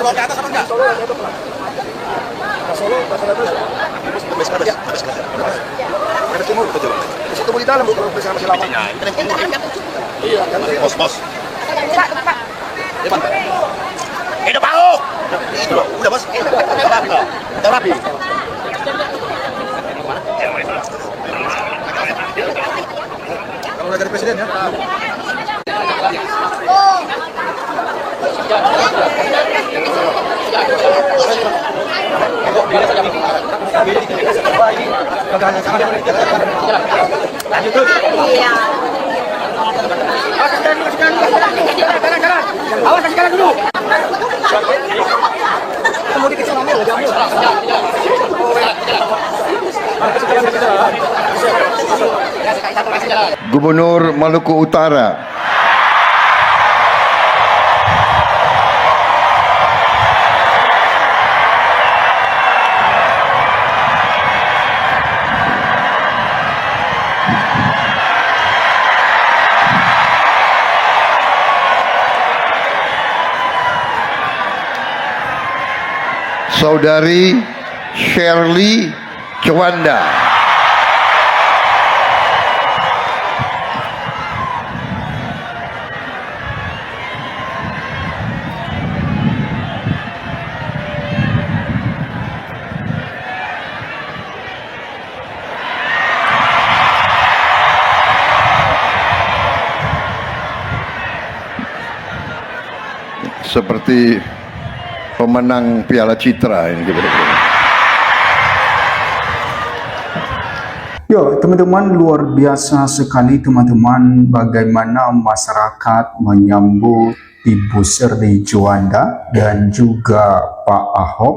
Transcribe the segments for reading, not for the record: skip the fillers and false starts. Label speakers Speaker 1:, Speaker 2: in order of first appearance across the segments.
Speaker 1: Mau ke atas apa enggak? Solo, Habis timur, betul. Di situ di dalam masih lama. Iya, kan bos. Depan. Hidup aku. Itu loh, udah bos. Udah rapi. Kalau udah dari presiden ya. Awas kasih kanan dulu.
Speaker 2: Gubernur Maluku Utara Saudari Shirley Juanda. Seperti pemenang Piala Citra ini kira-kira.
Speaker 3: Yo, teman-teman, luar biasa sekali teman-teman bagaimana masyarakat menyambut Ibu Shirley Juanda dan juga Pak Ahok.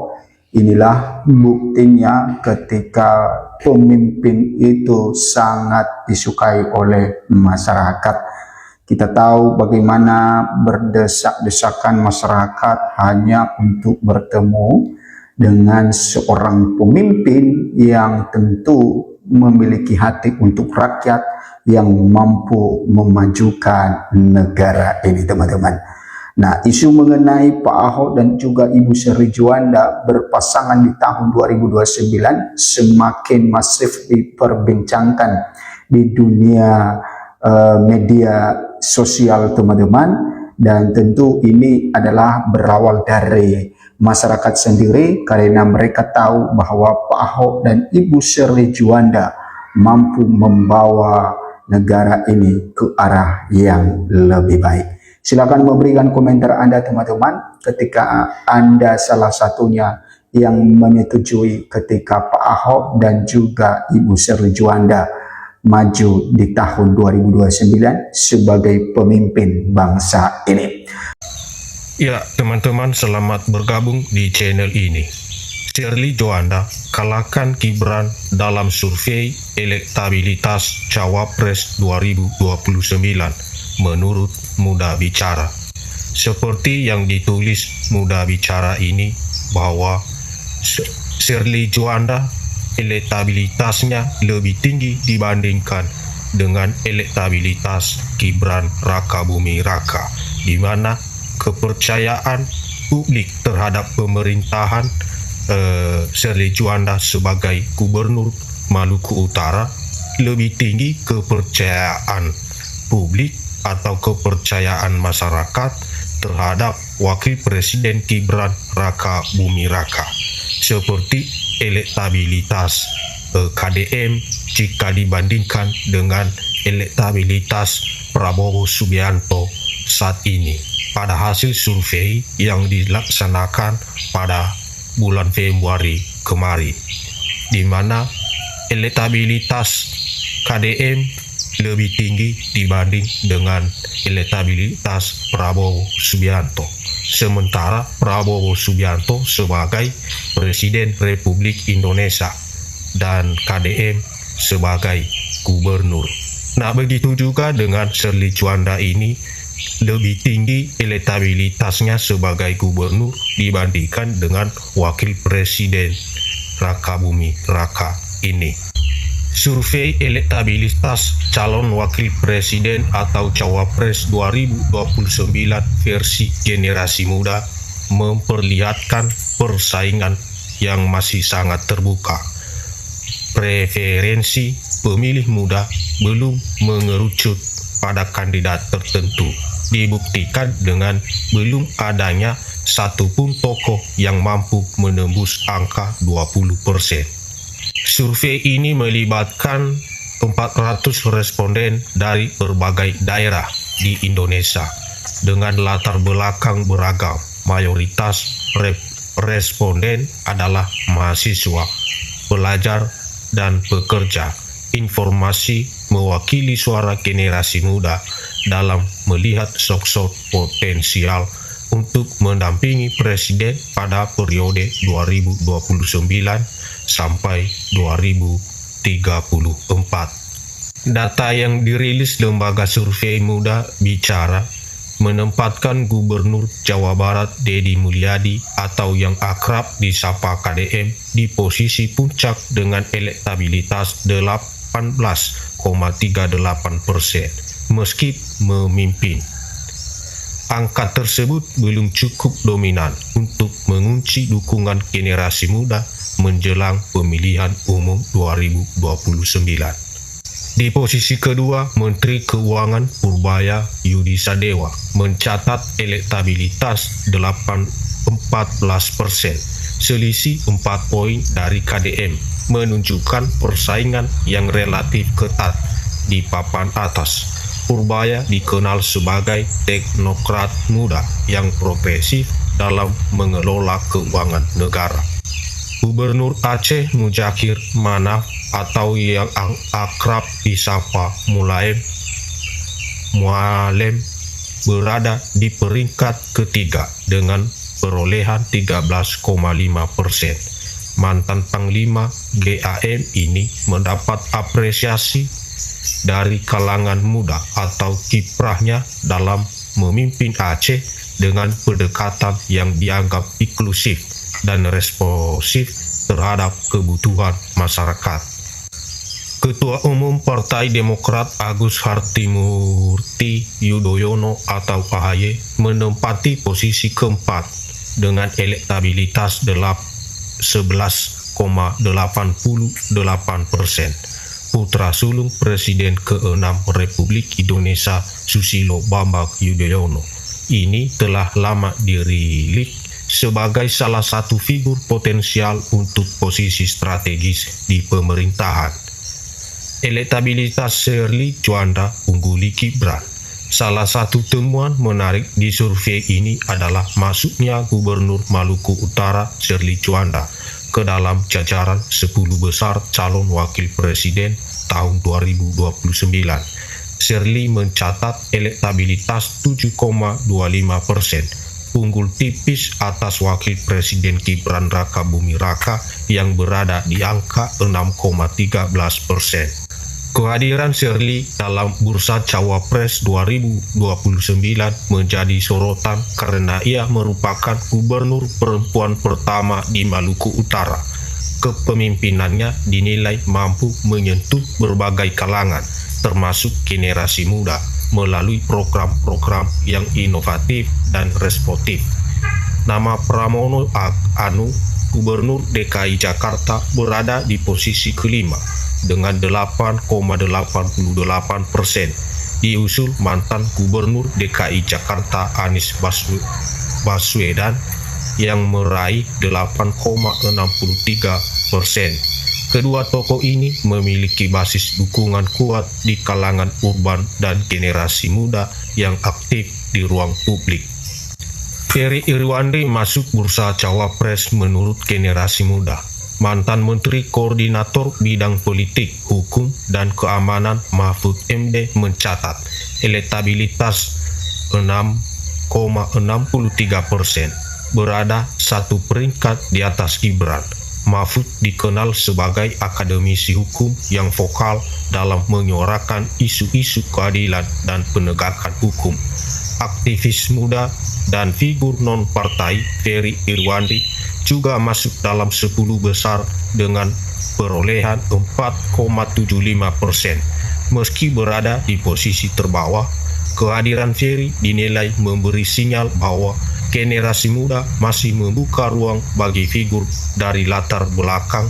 Speaker 3: Inilah buktinya ketika pemimpin itu sangat disukai oleh masyarakat. Kita tahu bagaimana berdesak-desakan masyarakat hanya untuk bertemu dengan seorang pemimpin yang tentu memiliki hati untuk rakyat yang mampu memajukan negara ini, teman-teman. Nah, isu mengenai Pak Ahok dan juga Ibu Shirley Juanda berpasangan di tahun 2029 semakin masif diperbincangkan di dunia media sosial, teman-teman, dan tentu ini adalah berawal dari masyarakat sendiri karena mereka tahu bahwa Pak Ahok dan Ibu Shirley Juanda mampu membawa negara ini ke arah yang lebih baik. Silakan memberikan komentar Anda, teman-teman, ketika Anda salah satunya yang menyetujui ketika Pak Ahok dan juga Ibu Shirley Juanda maju di tahun 2029 sebagai pemimpin bangsa ini.
Speaker 4: Ya, teman-teman, selamat bergabung di channel ini. Shirley Juanda kalahkan Gibran dalam survei elektabilitas Cawapres 2029 menurut Muda Bicara. Seperti yang ditulis Muda Bicara ini bahwa Shirley Juanda elektabilitasnya lebih tinggi dibandingkan dengan elektabilitas Gibran Rakabuming Raka, di mana kepercayaan publik terhadap pemerintahan Shirley Juanda sebagai Gubernur Maluku Utara lebih tinggi kepercayaan publik atau kepercayaan masyarakat terhadap Wakil Presiden Gibran Rakabuming Raka, seperti elektabilitas KDM jika dibandingkan dengan elektabilitas Prabowo Subianto saat ini pada hasil survei yang dilaksanakan pada bulan Februari kemarin, di mana elektabilitas KDM lebih tinggi dibanding dengan elektabilitas Prabowo Subianto. Sementara Prabowo Subianto sebagai Presiden Republik Indonesia dan KDM sebagai gubernur. Nah, begitu juga dengan Shirley Juanda ini lebih tinggi elektabilitasnya sebagai gubernur dibandingkan dengan wakil presiden Raka Bumi Raka ini. Survei elektabilitas calon wakil presiden atau cawapres 2029 versi generasi muda memperlihatkan persaingan yang masih sangat terbuka. Preferensi pemilih muda belum mengerucut pada kandidat tertentu, dibuktikan dengan belum adanya satupun tokoh yang mampu menembus angka 20%. Survei ini melibatkan 400 responden dari berbagai daerah di Indonesia dengan latar belakang beragam. Mayoritas responden adalah mahasiswa, pelajar, dan pekerja. Informasi mewakili suara generasi muda dalam melihat sosok potensial untuk mendampingi presiden pada periode 2029 sampai 2034. Data yang dirilis lembaga survei Muda Bicara menempatkan Gubernur Jawa Barat Deddy Mulyadi atau yang akrab disapa KDM di posisi puncak dengan elektabilitas 18,38% meski memimpin. Angka tersebut belum cukup dominan untuk mengunci dukungan generasi muda menjelang pemilihan umum 2029. Di posisi kedua, Menteri Keuangan Purbaya Yudi Sadewa mencatat elektabilitas 14%, selisih 4 poin dari KDM, menunjukkan persaingan yang relatif ketat di papan atas. Purbaya dikenal sebagai teknokrat muda yang progresif dalam mengelola keuangan negara. Gubernur Aceh Muzakir Manaf atau yang akrab disapa Mualem berada di peringkat ketiga dengan perolehan 13,5%. Mantan Panglima GAM ini mendapat apresiasi dari kalangan muda atau kiprahnya dalam memimpin Aceh dengan pendekatan yang dianggap inklusif dan responsif terhadap kebutuhan masyarakat. Ketua Umum Partai Demokrat Agus Hartimurti Yudhoyono atau AHY menempati posisi keempat dengan elektabilitas 11,88%. Putra sulung Presiden ke-6 Republik Indonesia Susilo Bambang Yudhoyono ini telah lama dirilik sebagai salah satu figur potensial untuk posisi strategis di pemerintahan. Elektabilitas Shirley Juanda ungguli Gibran. Salah satu temuan menarik di survei ini adalah masuknya Gubernur Maluku Utara Shirley Juanda ke dalam jajaran 10 besar calon wakil presiden tahun 2029. Shirley mencatat elektabilitas 7,25%, unggul tipis atas wakil presiden Gibran Raka Bumi Raka yang berada di angka 6,13%. Kehadiran Shirley dalam bursa Cawapres 2029 menjadi sorotan karena ia merupakan gubernur perempuan pertama di Maluku Utara. Kepemimpinannya dinilai mampu menyentuh berbagai kalangan, termasuk generasi muda, melalui program-program yang inovatif dan responsif. Nama Pramono Anung, Gubernur DKI Jakarta, berada di posisi kelima dengan 8,88%, diusul mantan Gubernur DKI Jakarta Anies Baswedan yang meraih 8,63%. Kedua tokoh ini memiliki basis dukungan kuat di kalangan urban dan generasi muda yang aktif di ruang publik. Ferry Irwandi masuk bursa Cawapres menurut generasi muda. Mantan Menteri Koordinator Bidang Politik, Hukum, dan Keamanan Mahfud MD mencatat elektabilitas 6,63%, berada satu peringkat di atas Gibran. Mahfud dikenal sebagai akademisi hukum yang vokal dalam menyuarakan isu-isu keadilan dan penegakan hukum. aktivis muda dan figur non-partai Ferry Irwandi juga masuk dalam 10 besar dengan perolehan 4,75%. Meski berada di posisi terbawah, kehadiran Ferry dinilai memberi sinyal bahwa generasi muda masih membuka ruang bagi figur dari latar belakang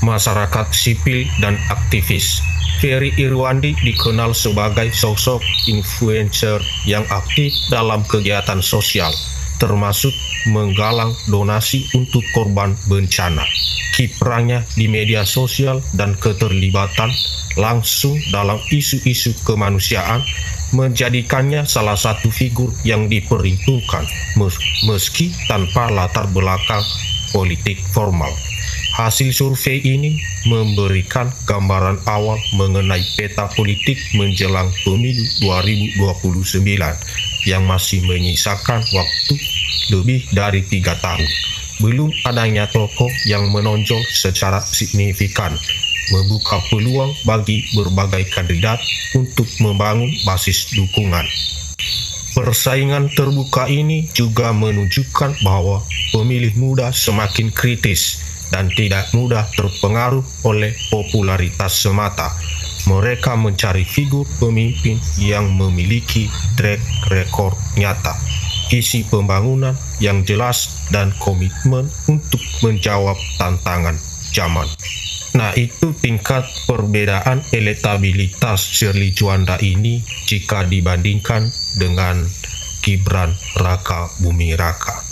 Speaker 4: masyarakat sipil dan aktivis. Ferry Irwandi dikenal sebagai sosok influencer yang aktif dalam kegiatan sosial, termasuk menggalang donasi untuk korban bencana. Kiprahnya di media sosial dan keterlibatan langsung dalam isu-isu kemanusiaan menjadikannya salah satu figur yang diperhitungkan meski tanpa latar belakang politik formal. Hasil survei ini memberikan gambaran awal mengenai peta politik menjelang pemilu 2029 yang masih menyisakan waktu lebih dari 3 tahun. Belum adanya tokoh yang menonjol secara signifikan membuka peluang bagi berbagai kandidat untuk membangun basis dukungan. Persaingan terbuka ini juga menunjukkan bahwa pemilih muda semakin kritis dan tidak mudah terpengaruh oleh popularitas semata. Mereka mencari figur pemimpin yang memiliki track record nyata, visi pembangunan yang jelas, dan komitmen untuk menjawab tantangan zaman. Nah, itu tingkat perbedaan elektabilitas Shirley Juanda ini jika dibandingkan dengan Gibran Raka Buming Raka.